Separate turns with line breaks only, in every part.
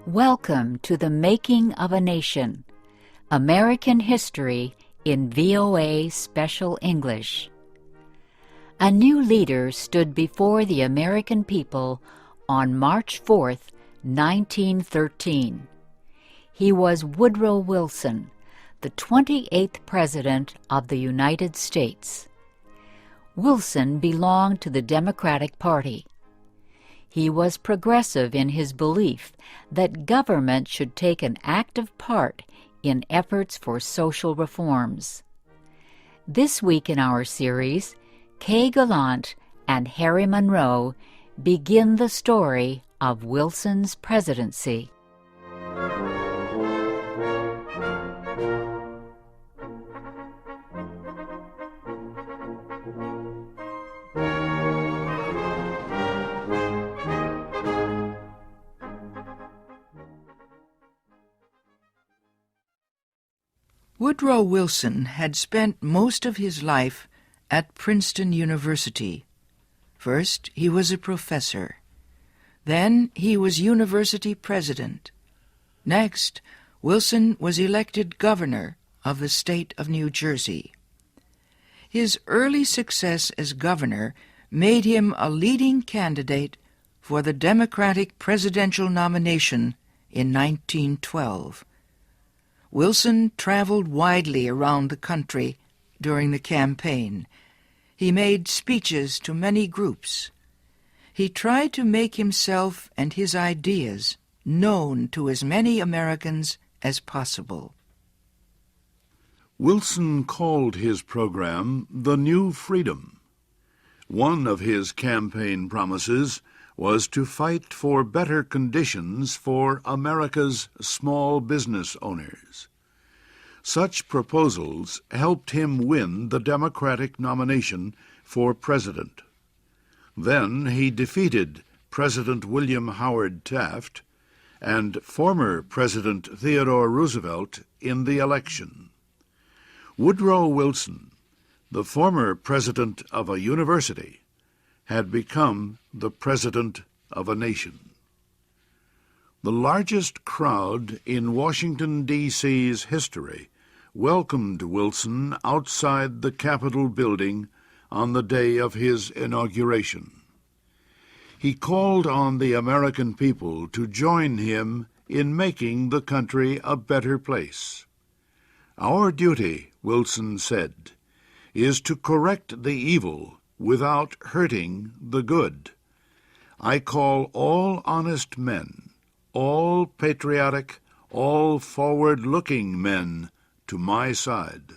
Welcome to the Making of a Nation, American History in VOA Special English. A new leader stood before the American people on March 4th, 1913. He was Woodrow Wilson, the 28th President of the United States. Wilson belonged to the Democratic Party. He was progressive in his belief that government should take an active part in efforts for social reforms. This week in our series, Kay Gallant and Harry Monroe begin the story of Wilson's presidency.
Woodrow Wilson had spent most of his life at Princeton University. First, he was a professor. Then he was university president. Next, Wilson was elected governor of the state of New Jersey. His early success as governor made him a leading candidate for the Democratic presidential nomination in 1912. Wilson traveled widely around the country during the campaign. He made speeches to many groups. He tried to make himself and his ideas known to as many Americans as possible.
Wilson called his program The New Freedom. One of his campaign promises was to fight for better conditions for America's small business owners. Such proposals helped him win the Democratic nomination for president. Then he defeated President William Howard Taft and former President Theodore Roosevelt in the election. Woodrow Wilson, the former president of a university, had become the president of a nation. The largest crowd in Washington, D.C.'s history welcomed Wilson outside the Capitol building on the day of his inauguration. He called on the American people to join him in making the country a better place. "Our duty," Wilson said, "is to correct the evil without hurting the good. I call all honest men, all patriotic, all forward-looking men to my side."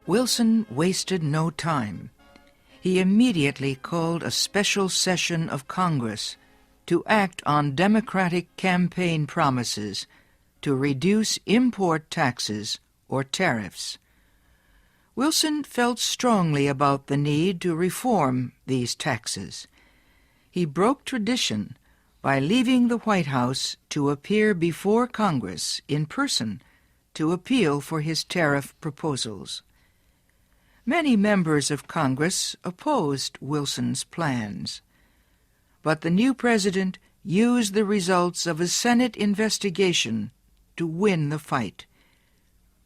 Wilson wasted no time. He immediately called a special session of Congress to act on Democratic campaign promises to reduce import taxes or tariffs. Wilson felt strongly about the need to reform these taxes. He broke tradition by leaving the White House to appear before Congress in person to appeal for his tariff proposals. Many members of Congress opposed Wilson's plans, but the new president used the results of a Senate investigation to win the fight.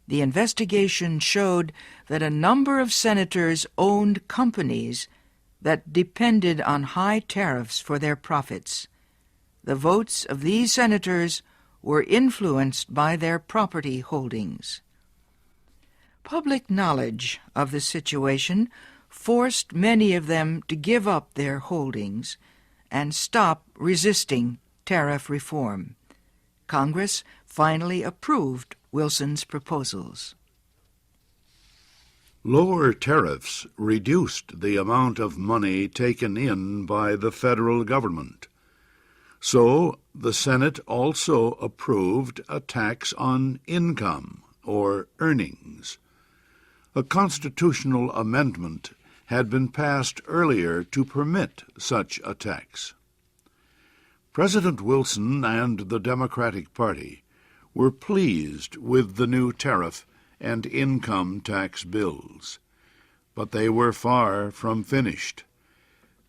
The investigation showed that a number of senators owned companies that depended on high tariffs for their profits. The votes of these senators were influenced by their property holdings. Public knowledge of the situation forced many of them to give up their holdings and stop resisting tariff reform. Congress finally approved Wilson's proposals.
Lower tariffs reduced the amount of money taken in by the federal government. So the Senate also approved a tax on income or earnings. A constitutional amendment had been passed earlier to permit such a tax. President Wilson and the Democratic Party were pleased with the new tariff and income tax bills. But they were far from finished.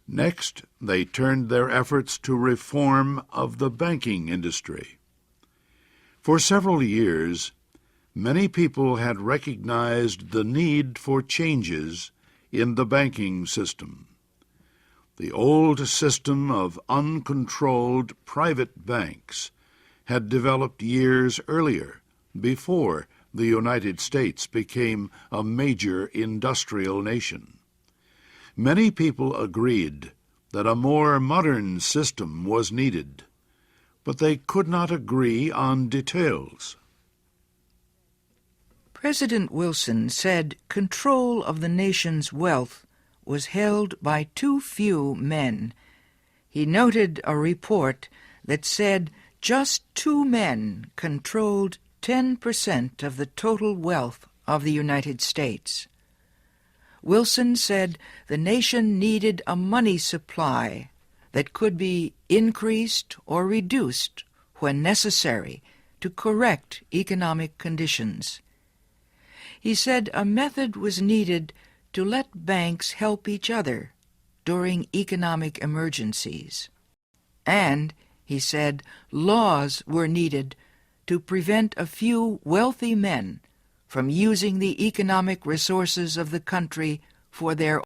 Next, they turned their efforts to reform of the banking industry. For several years, many people had recognized the need for changes in the banking system. The old system of uncontrolled private banks had developed years earlier, before the United States became a major industrial nation. Many people agreed that a more modern system was needed, but they could not agree on details.
President Wilson said control of the nation's wealth was held by too few men. He noted a report that said just 2 men controlled 10% of the total wealth of the United States. Wilson said the nation needed a money supply that could be increased or reduced when necessary to correct economic conditions. He said a method was needed to let banks help each other during economic emergencies. And, he said, laws were needed to prevent a few wealthy men from using the economic resources of the country for their